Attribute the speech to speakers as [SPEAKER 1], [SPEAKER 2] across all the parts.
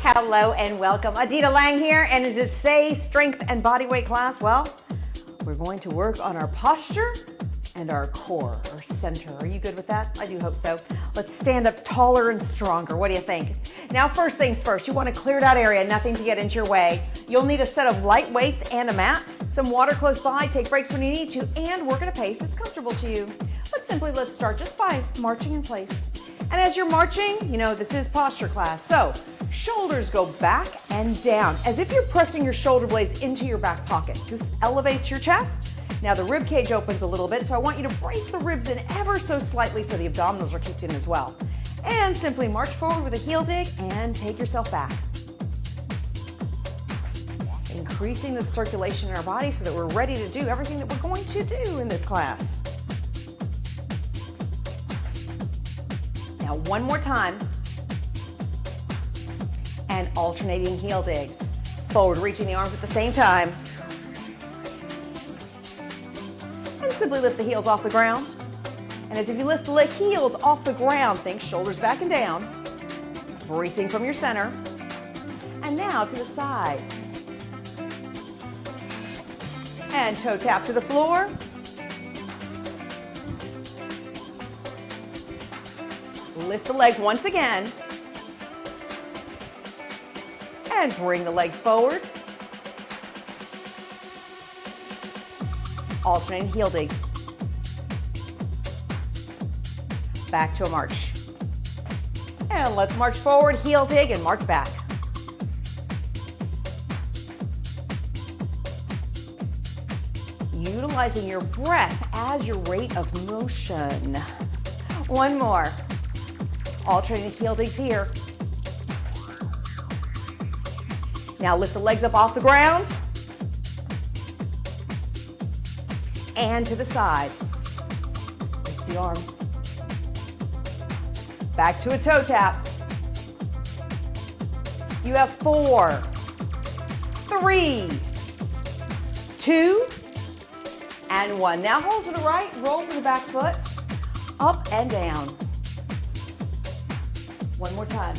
[SPEAKER 1] Hello and welcome. Adita Lang here, and to say strength and body weight class, well, we're going to work on our posture and our core, our center. Are you good with that? I do hope so. Let's stand up taller and stronger. What do you think? Now, first things first, you want to clear out area, nothing to get into your way. You'll need a set of light weights and a mat, some water close by, take breaks when you need to, and work at a pace that's comfortable to you. Let's start just by marching in place. And as you're marching, you know, this is posture class, so shoulders go back and down as if you're pressing your shoulder blades into your back pocket. This elevates your chest. Now the rib cage opens a little bit, so I want you to brace the ribs in ever so slightly so the abdominals are kicked in as well. And simply march forward with a heel dig and take yourself back. Increasing the circulation in our body so that we're ready to do everything that we're going to do in this class. Now one more time. And alternating heel digs. Forward, reaching the arms at the same time. And simply lift the heels off the ground. And as if you lift the heels off the ground, think shoulders back and down. Bracing from your center. And now to the sides. And toe tap to the floor. Lift the leg once again. And bring the legs forward. Alternating heel digs. Back to a march. And let's march forward, heel dig, and march back. Utilizing your breath as your rate of motion. One more. Alternating heel digs here. Now lift the legs up off the ground. And to the side. Reach the arms. Back to a toe tap. You have 4, 3, 2, and 1. Now hold to the right, roll to the back foot, up and down. One more time.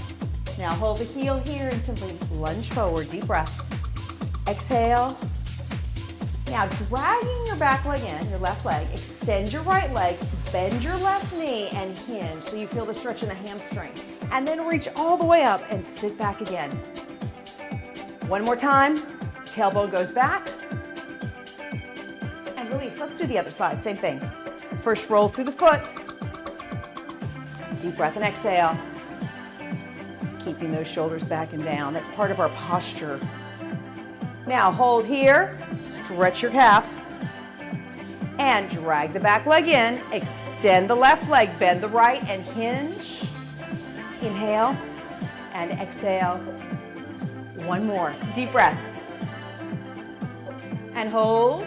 [SPEAKER 1] Now hold the heel here and simply lunge forward, deep breath. Exhale. Now dragging your back leg in, your left leg, extend your right leg, bend your left knee and hinge so you feel the stretch in the hamstring. And then reach all the way up and sit back again. One more time, tailbone goes back. And release, let's do the other side, same thing. First roll through the foot. Deep breath and exhale. Keeping those shoulders back and down. That's part of our posture. Now hold here, stretch your calf, and drag the back leg in. Extend the left leg, bend the right, and hinge. Inhale and exhale. One more. Deep breath. And hold.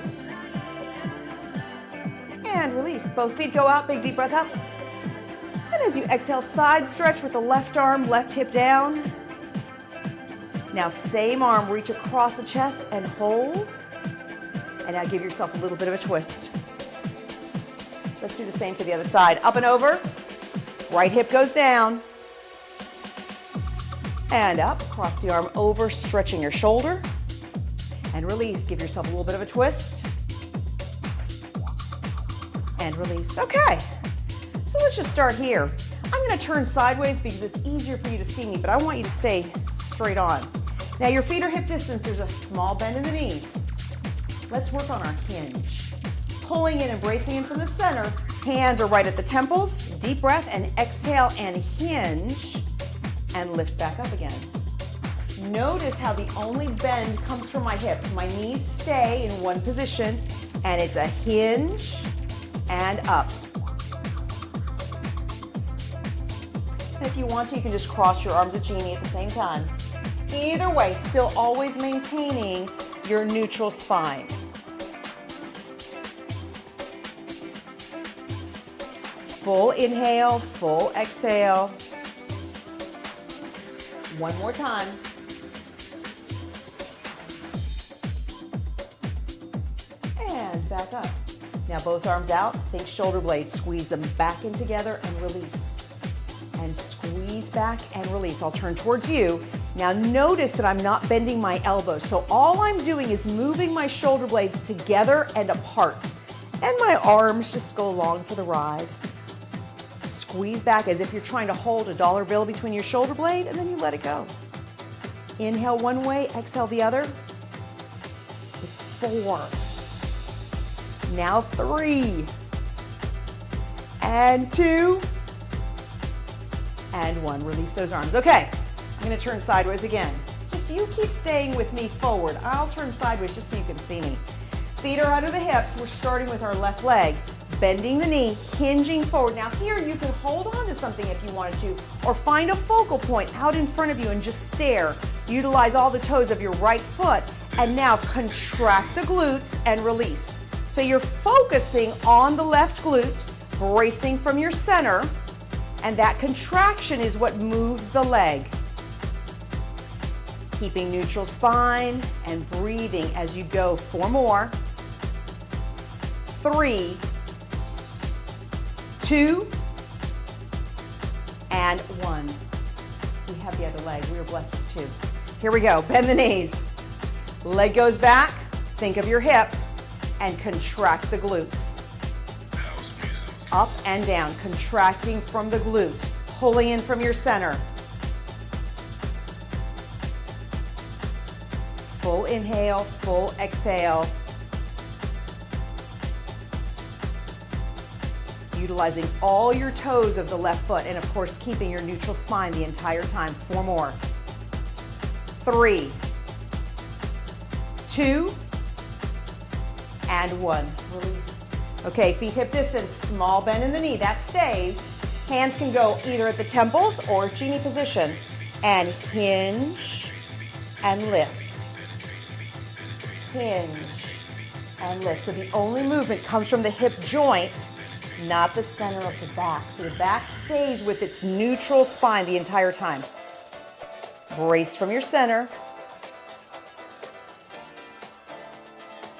[SPEAKER 1] And release. Both feet go out, big deep breath up. And as you exhale, side stretch with the left arm, left hip down. Now same arm, reach across the chest and hold. And now give yourself a little bit of a twist. Let's do the same to the other side. Up and over. Right hip goes down. And up, cross the arm over, stretching your shoulder. And release, give yourself a little bit of a twist. And release, okay. So let's just start here. I'm gonna turn sideways because it's easier for you to see me, but I want you to stay straight on. Now your feet are hip distance, there's a small bend in the knees. Let's work on our hinge. Pulling in and bracing in from the center. Hands are right at the temples. Deep breath and exhale and hinge and lift back up again. Notice how the only bend comes from my hips. My knees stay in one position and it's a hinge and up. And if you want to, you can just cross your arms a genie at the same time. Either way, still always maintaining your neutral spine. Full inhale, full exhale. One more time. And back up. Now both arms out, think shoulder blades. Squeeze them back in together and release. And squeeze back and release. I'll turn towards you. Now notice that I'm not bending my elbows. So all I'm doing is moving my shoulder blades together and apart. And my arms just go along for the ride. Squeeze back as if you're trying to hold a dollar bill between your shoulder blade, and then you let it go. Inhale one way, exhale the other. It's 4. Now 3. And 2. And 1. Release those arms. Okay, I'm going to turn sideways again. Just you keep staying with me forward. I'll turn sideways just so you can see me. Feet are under the hips. We're starting with our left leg. Bending the knee, hinging forward. Now here you can hold on to something if you wanted to, or find a focal point out in front of you and just stare. Utilize all the toes of your right foot. And now contract the glutes and release. So you're focusing on the left glute, bracing from your center, and that contraction is what moves the leg. Keeping neutral spine and breathing as you go. 4 more. 3, 2, and 1. We have the other leg. We are blessed with 2. Here we go. Bend the knees. Leg goes back. Think of your hips and contract the glutes. Up and down, contracting from the glutes, pulling in from your center. Full inhale, full exhale. Utilizing all your toes of the left foot and of course keeping your neutral spine the entire time. 4 more. 3, 2, and 1. Release. Okay, feet hip distance, small bend in the knee, that stays. Hands can go either at the temples or genie position. And hinge and lift. Hinge and lift. So the only movement comes from the hip joint, not the center of the back. So the back stays with its neutral spine the entire time. Brace from your center.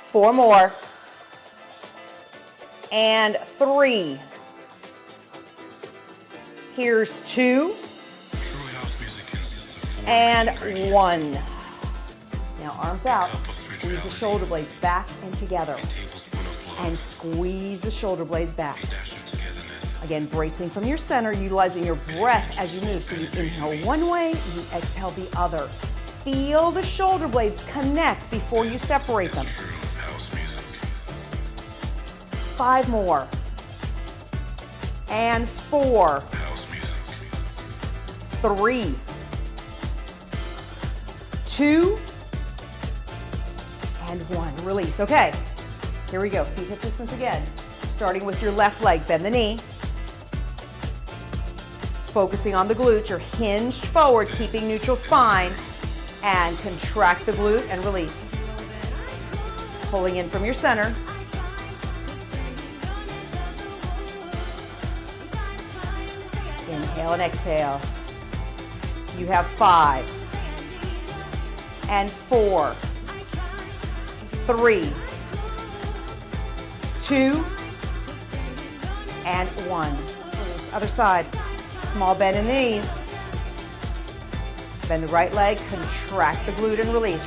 [SPEAKER 1] 4 more. And 3. Here's 2. And 1. Now arms out. Squeeze the shoulder blades back and together. And squeeze the shoulder blades back. Again, bracing from your center, utilizing your breath as you move. So you inhale one way, you exhale the other. Feel the shoulder blades connect before you separate them. 5 more. And 4. 3. 2. And 1. Release. Okay. Here we go. Feet hip distance again. Starting with your left leg. Bend the knee. Focusing on the glute. You're hinged forward, keeping neutral spine. And contract the glute and release. Pulling in from your center. Inhale and exhale. You have 5. And 4. 3. 2. And 1. Other side. Small bend in the knees. Bend the right leg, contract the glute and release.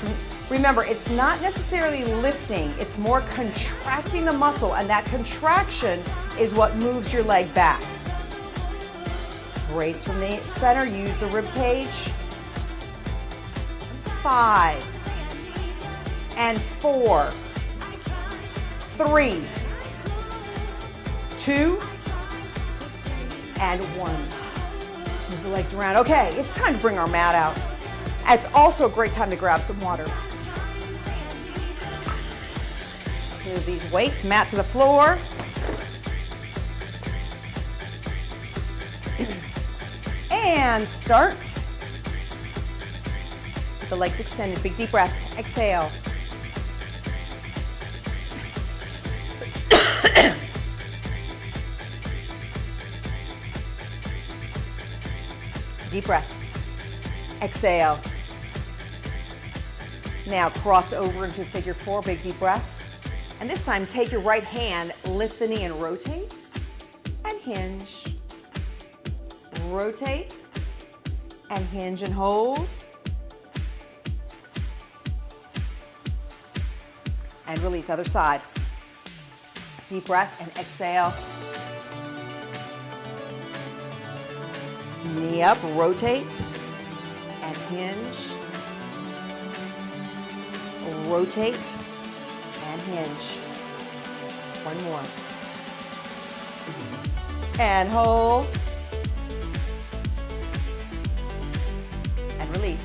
[SPEAKER 1] Remember, it's not necessarily lifting, it's more contracting the muscle, and that contraction is what moves your leg back. Brace from the center, use the rib cage. 5. And 4. 3. 2. And 1. Move the legs around. Okay, it's time to bring our mat out. It's also a great time to grab some water. Let's move these weights, mat to the floor. And start. With the legs extended, big deep breath. Exhale. Deep breath. Exhale. Now cross over into figure 4, big deep breath. And this time take your right hand, lift the knee and rotate. And hinge. Rotate. and hinge and hold. And release, other side. Deep breath and exhale. Knee up, rotate and hinge. Rotate and hinge. One more. And hold. And release.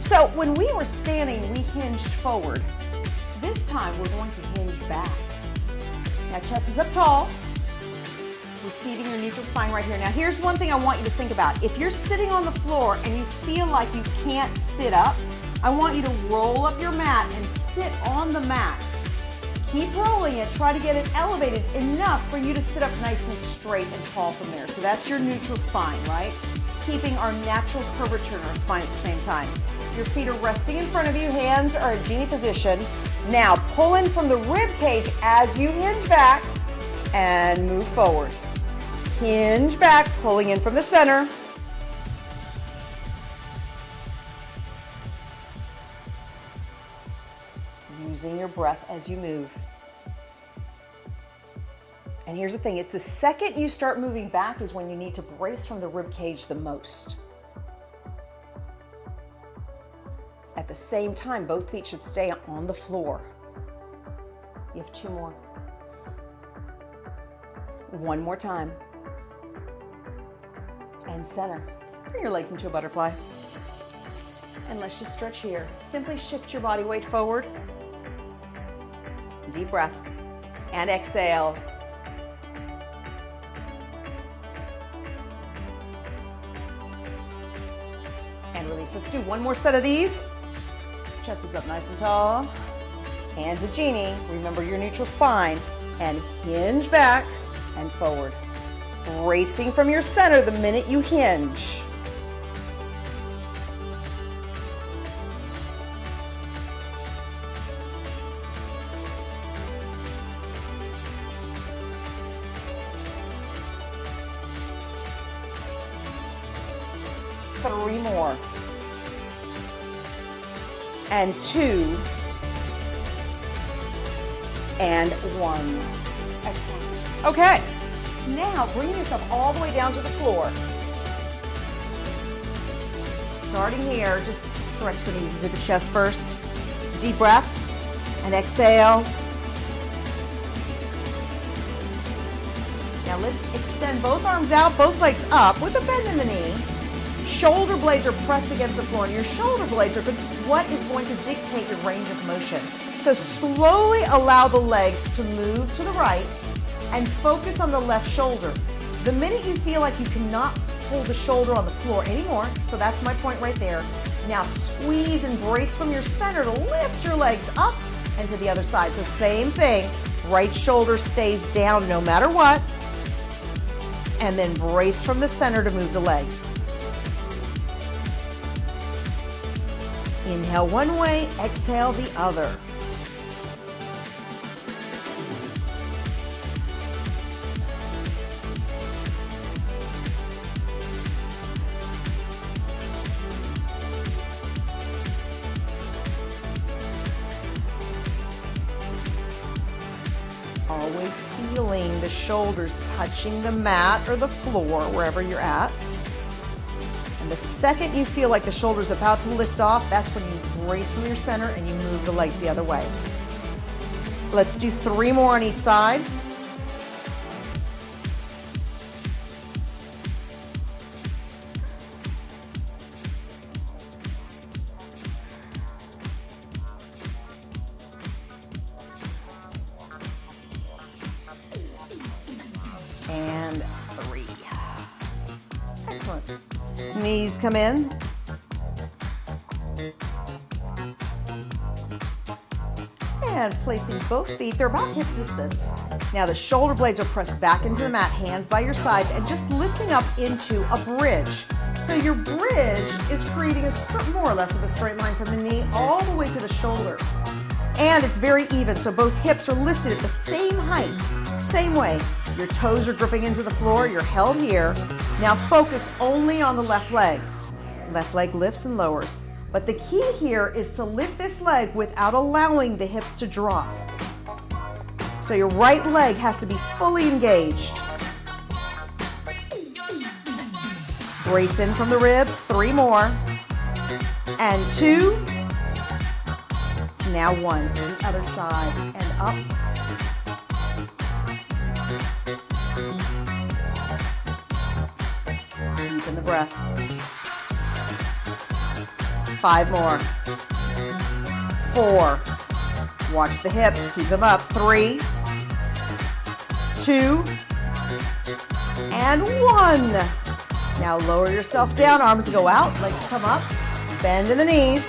[SPEAKER 1] So when we were standing, we hinged forward. This time we're going to hinge back. Now chest is up tall. Receiving your neutral spine right here. Now here's one thing I want you to think about. If you're sitting on the floor and you feel like you can't sit up, I want you to roll up your mat and sit on the mat. Keep rolling it. Try to get it elevated enough for you to sit up nice and straight and tall from there. So that's your neutral spine, right? Keeping our natural curvature in our spine at the same time. Your feet are resting in front of you. Hands are in genie position. Now pull in from the rib cage as you hinge back and move forward. Hinge back, pulling in from the center. Using your breath as you move. And here's the thing, it's the second you start moving back is when you need to brace from the rib cage the most. At the same time, both feet should stay on the floor. You have two more. One more time. And center. Bring your legs into a butterfly. And let's just stretch here. Simply shift your body weight forward. Deep breath. And exhale. And release. Let's do one more set of these. Chest is up nice and tall. Hands a genie. Remember your neutral spine. And hinge back and forward. Bracing from your center the minute you hinge. Three more. And two. And one. Excellent. Okay. Now bring yourself all the way down to the floor. Starting here, just stretch the knees into the chest first. Deep breath and exhale. Now let's extend both arms out, both legs up with a bend in the knee. Shoulder blades are pressed against the floor, and your shoulder blades are what is going to dictate your range of motion. So slowly allow the legs to move to the right and focus on the left shoulder. The minute you feel like you cannot hold the shoulder on the floor anymore, so that's my point right there, now squeeze and brace from your center to lift your legs up and to the other side. So same thing, right shoulder stays down no matter what, and then brace from the center to move the legs. Inhale one way, exhale the other. Always feeling the shoulders touching the mat or the floor, wherever you're at. And the second you feel like the shoulder's about to lift off, that's when you brace from your center and you move the legs the other way. Let's do three more on each side. And three. Excellent. Knees come in. And placing both feet, they're about hip distance. Now the shoulder blades are pressed back into the mat, hands by your sides, and just lifting up into a bridge. So your bridge is creating more or less of a straight line from the knee all the way to the shoulder. And it's very even, so both hips are lifted at the same height, same way. Your toes are gripping into the floor, you're held here. Now focus only on the left leg. Left leg lifts and lowers. But the key here is to lift this leg without allowing the hips to drop. So your right leg has to be fully engaged. Brace in from the ribs, 3 more. And 2. Now 1, the other side, and up. Deepen the breath. 5 more. 4. Watch the hips, keep them up. 3, 2, and 1. Now lower yourself down, arms go out, legs come up, bend in the knees,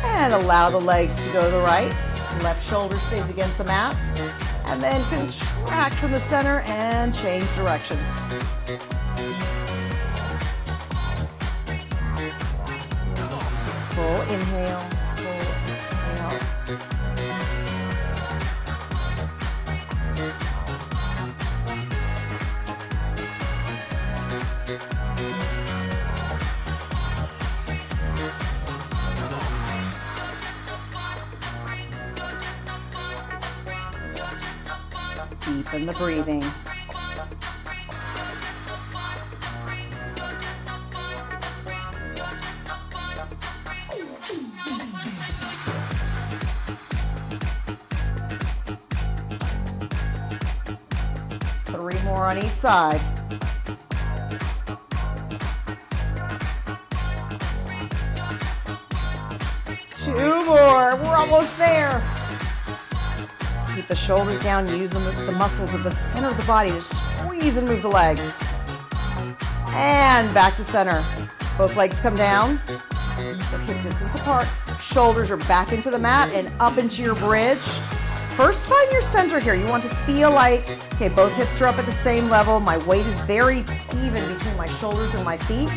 [SPEAKER 1] and allow the legs to go to the right. Left shoulder stays against the mat, and then contract from the center and change directions. Full inhale, full exhale. Deepen the breathing. Three more on each side. Two more. We're almost there. Keep the shoulders down, use the muscles of the center of the body to squeeze and move the legs. And back to center. Both legs come down. They're hip distance apart. Shoulders are back into the mat and up into your bridge. First, find your center here. You want to feel like, okay, both hips are up at the same level. My weight is very even between my shoulders and my feet.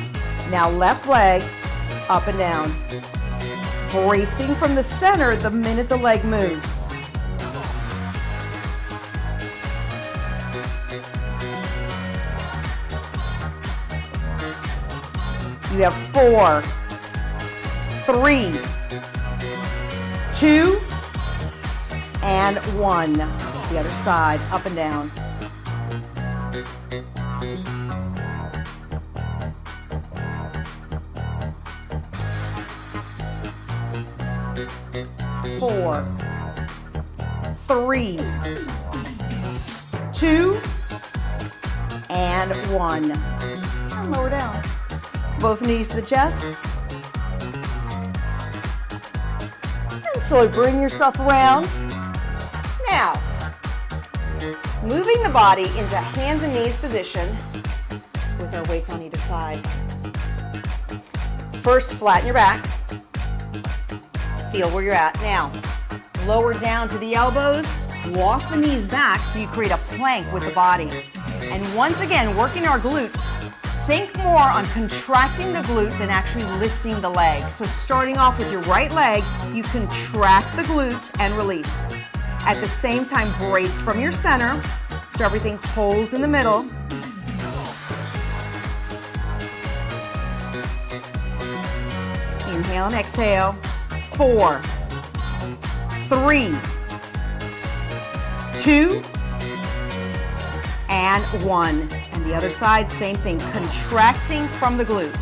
[SPEAKER 1] Now left leg up and down. Bracing from the center the minute the leg moves. You have 4, 3, 2, and 1. The other side, up and down. Four, 3, 2, and 1. And lower down. Both knees to the chest. And slowly bring yourself around. Now, moving the body into hands and knees position with our weights on either side. First, flatten your back. Feel where you're at. Now, lower down to the elbows. Walk the knees back so you create a plank with the body. And once again, working our glutes. Think more on contracting the glute than actually lifting the leg. So starting off with your right leg, you contract the glute and release. At the same time, brace from your center so everything holds in the middle. Inhale and exhale. 4, 3, 2, and 1. And the other side, same thing, contracting from the glute.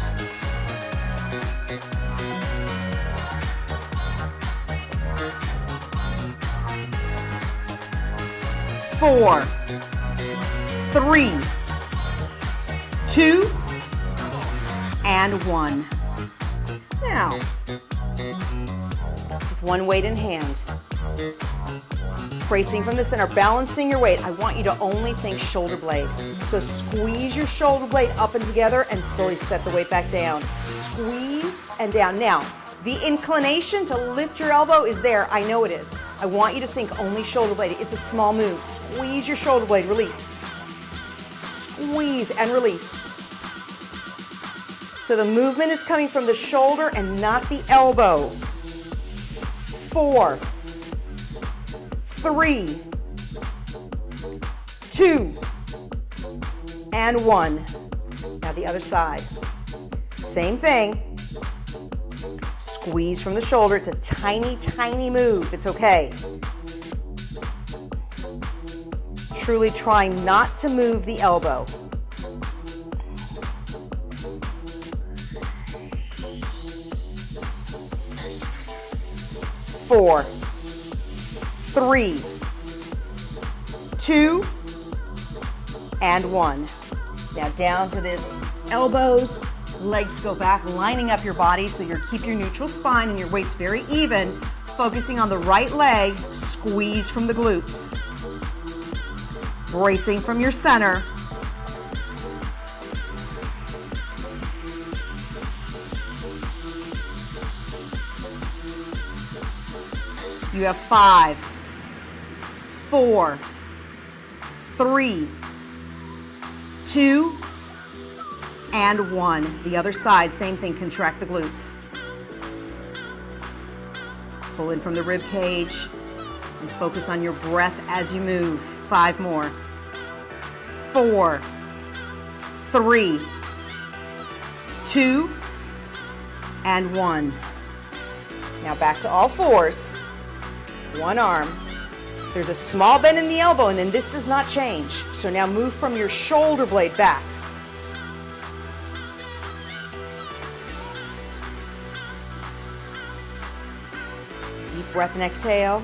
[SPEAKER 1] Four, 3, 2, and 1. Now, with one weight in hand, bracing from the center, balancing your weight. I want you to only think shoulder blade. So squeeze your shoulder blade up and together and slowly set the weight back down. Squeeze and down. Now, the inclination to lift your elbow is there. I know it is. I want you to think only shoulder blade. It's a small move. Squeeze your shoulder blade, release. Squeeze and release. So the movement is coming from the shoulder and not the elbow. 4, 3, 2, and 1. Now the other side. Same thing. Squeeze from the shoulder. It's a tiny, tiny move. It's okay. Truly trying not to move the elbow. 4, 3, 2, and 1. Now down to the elbows, legs go back, lining up your body so you keep your neutral spine and your weight's very even. Focusing on the right leg, squeeze from the glutes. Bracing from your center. You have 5, 4, 3, 2, and 1. The other side, same thing, contract the glutes. Pull in from the rib cage and focus on your breath as you move. 5 more. 4, 3, 2, and 1. Now back to all fours. One arm. There's a small bend in the elbow, and then this does not change. So now move from your shoulder blade back. Deep breath and exhale.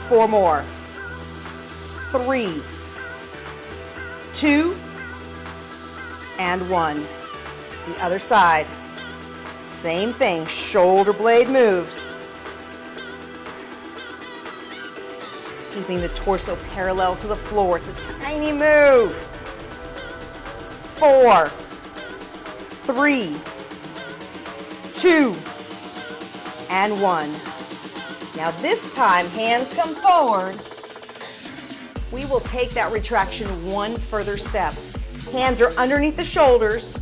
[SPEAKER 1] 4 more. 3, 2, and 1. The other side. Same thing, shoulder blade moves. Keeping the torso parallel to the floor. It's a tiny move. 4, 3, 2, and 1. Now this time, hands come forward. We will take that retraction one further step. Hands are underneath the shoulders.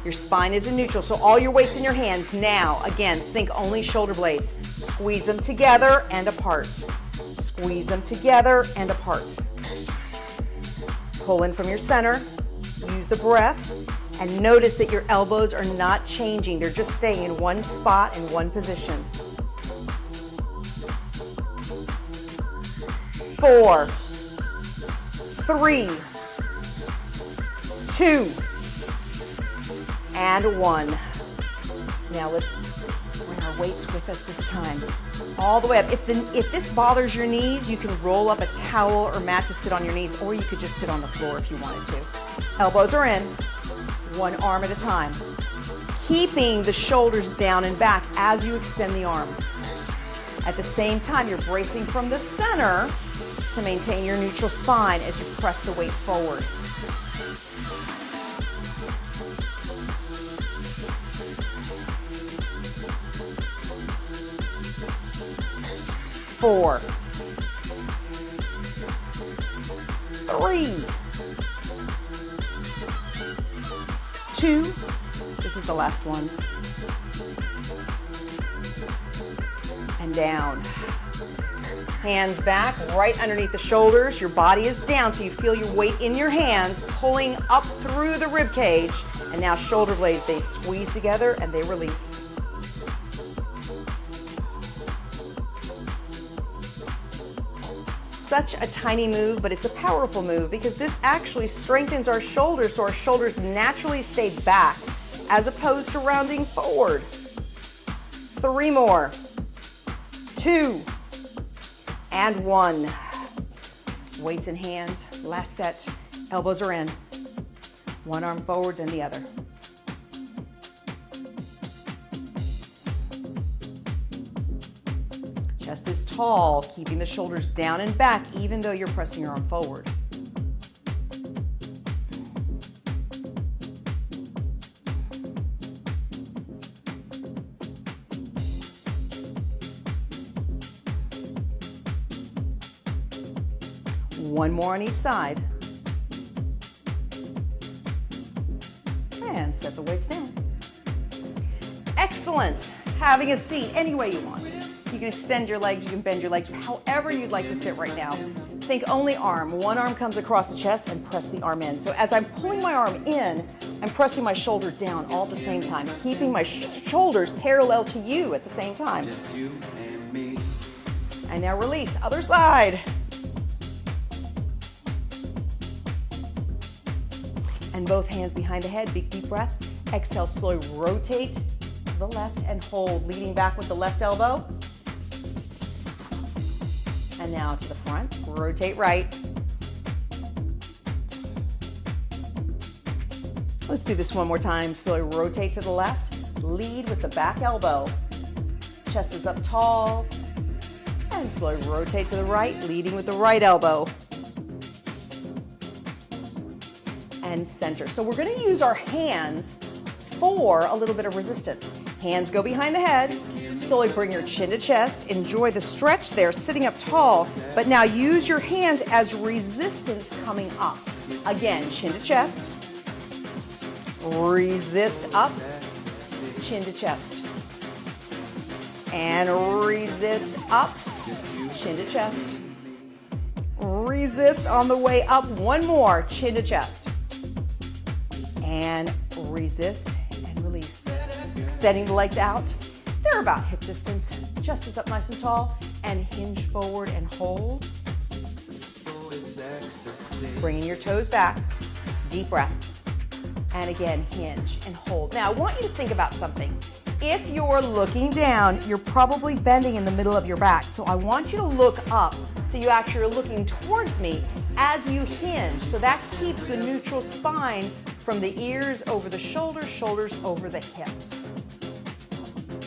[SPEAKER 1] Your spine is in neutral, so all your weight's in your hands. Now, again, think only shoulder blades. Squeeze them together and apart. Squeeze them together and apart. Pull in from your center. Use the breath. And notice that your elbows are not changing. They're just staying in one spot in one position. 4, 3, 2, and 1. Now let's bring our weights with us this time. All the way up. If this bothers your knees, you can roll up a towel or mat to sit on your knees, or you could just sit on the floor if you wanted to. Elbows are in, one arm at a time. Keeping the shoulders down and back as you extend the arm. At the same time, you're bracing from the center to maintain your neutral spine as you press the weight forward. 4, 3, 2, this is the last one, and down. Hands back, right underneath the shoulders. Your body is down, so you feel your weight in your hands, pulling up through the rib cage, and now shoulder blades, they squeeze together and they release. Such a tiny move, but it's a powerful move because this actually strengthens our shoulders so our shoulders naturally stay back as opposed to rounding forward. 3 more. 2, and 1. Weights in hand, last set. Elbows are in. One arm forward, then the other. Chest is tall, keeping the shoulders down and back even though you're pressing your arm forward. One more on each side. And set the weights down. Excellent. Having a seat any way you want. You can extend your legs, you can bend your legs, however you'd like to sit right now. think only arm. One arm comes across the chest and press the arm in. So as I'm pulling my arm in, I'm pressing my shoulder down all at the same time, keeping my shoulders parallel to you at the same time.
[SPEAKER 2] Just you and me.
[SPEAKER 1] And now release, other side. And both hands behind the head, big deep breath. Exhale, slowly rotate to the left and hold, leading back with the left elbow. And now to the front, rotate right. Let's do this one more time. Slowly rotate to the left, lead with the back elbow. Chest is up tall. And slowly rotate to the right, leading with the right elbow. And center. So we're going to use our hands for a little bit of resistance. Hands go behind the head. Slowly bring your chin to chest. Enjoy the stretch there, sitting up tall. But now use your hands as resistance coming up. Again, chin to chest. Resist up. Chin to chest. And resist up. Chin to chest. Resist on the way up. One more. Chin to chest. And resist and release. Extending the legs out. They're about hip distance. Chest is up nice and tall. And hinge forward and hold. Bringing your toes back. Deep breath. And again, hinge and hold. Now, I want you to think about something. If you're looking down, you're probably bending in the middle of your back. So I want you to look up so you actually are looking towards me as you hinge. So that keeps the neutral spine from the ears over the shoulders, shoulders over the hips.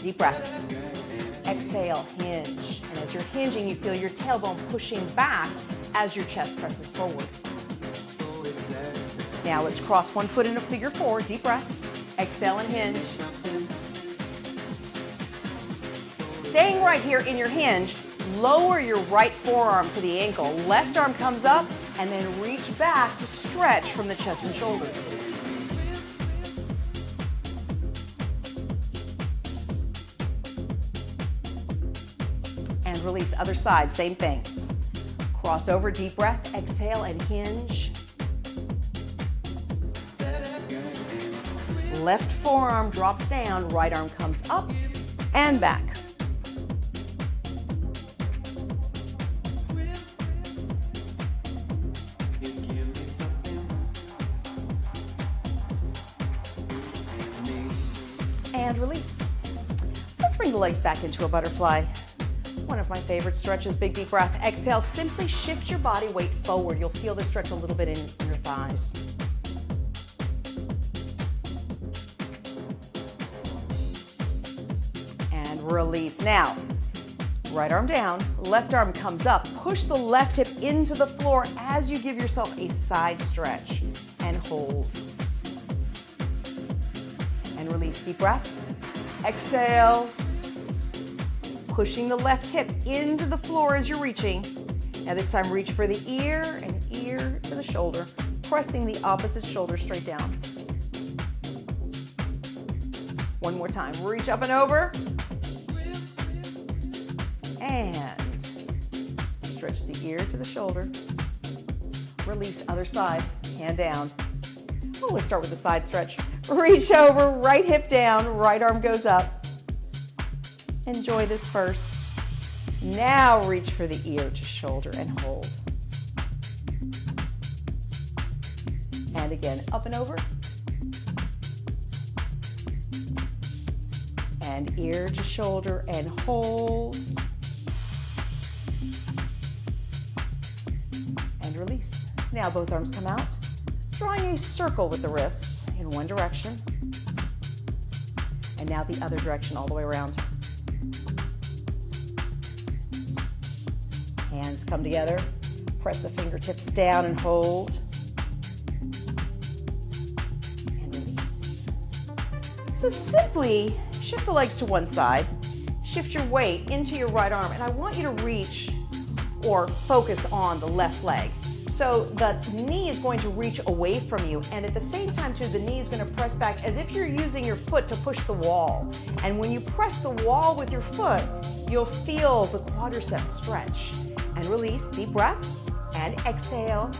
[SPEAKER 1] Deep breath. Exhale, hinge. And as you're hinging, you feel your tailbone pushing back as your chest presses forward. Now let's cross one foot in a figure four. Deep breath. Exhale and hinge. Staying right here in your hinge, lower your right forearm to the ankle. Left arm comes up and then reach back to stretch from the chest and shoulders. And release, other side, same thing. Cross over, deep breath, exhale and hinge. Left forearm drops down, right arm comes up and back. And release. Let's bring the legs back into a butterfly. One of my favorite stretches, big deep breath. Exhale, simply shift your body weight forward. You'll feel the stretch a little bit in your thighs. And release. Now, right arm down, left arm comes up. Push the left hip into the floor as you give yourself a side stretch. And hold. And release, deep breath. Exhale. Pushing the left hip into the floor as you're reaching. Now this time reach for the ear and ear to the shoulder, pressing the opposite shoulder straight down. One more time, reach up and over. And stretch the ear to the shoulder. Release, other side, hand down. Oh, let's start with the side stretch. Reach over, right hip down, right arm goes up. Enjoy this first. Now reach for the ear to shoulder and hold. And again, up and over. And ear to shoulder and hold. And release. Now both arms come out, drawing a circle with the wrists in one direction. And now the other direction all the way around. Hands come together, press the fingertips down and hold. And release. So simply shift the legs to one side, shift your weight into your right arm, and I want you to reach or focus on the left leg. So the knee is going to reach away from you, and at the same time too, the knee is going to press back as if you're using your foot to push the wall. And when you press the wall with your foot, you'll feel the quadriceps stretch. And release, deep breath. and exhale.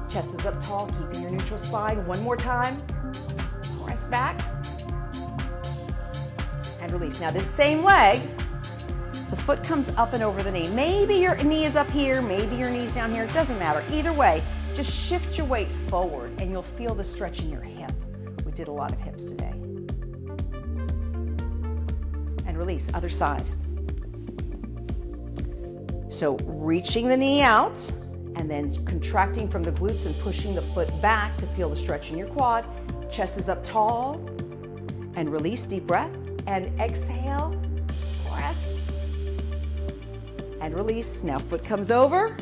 [SPEAKER 1] Chest is up tall, keeping your neutral spine. One more time. Press back. And release. Now this same leg, the foot comes up and over the knee. Maybe your knee is up here, maybe your knee's down here. It doesn't matter. Either way, just shift your weight forward and you'll feel the stretch in your hip. We did a lot of hips today. And release, other side. So reaching the knee out and then contracting from the glutes and pushing the foot back to feel the stretch in your quad. Chest is up tall and release, deep breath and exhale, press and release. Now foot comes over,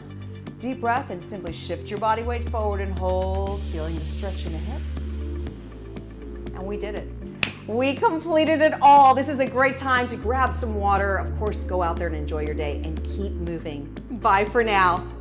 [SPEAKER 1] deep breath and simply shift your body weight forward and hold, feeling the stretch in the hip. And we did it. We completed it all. This is a great time to grab some water. Of course, go out there and enjoy your day and keep moving. Bye for now.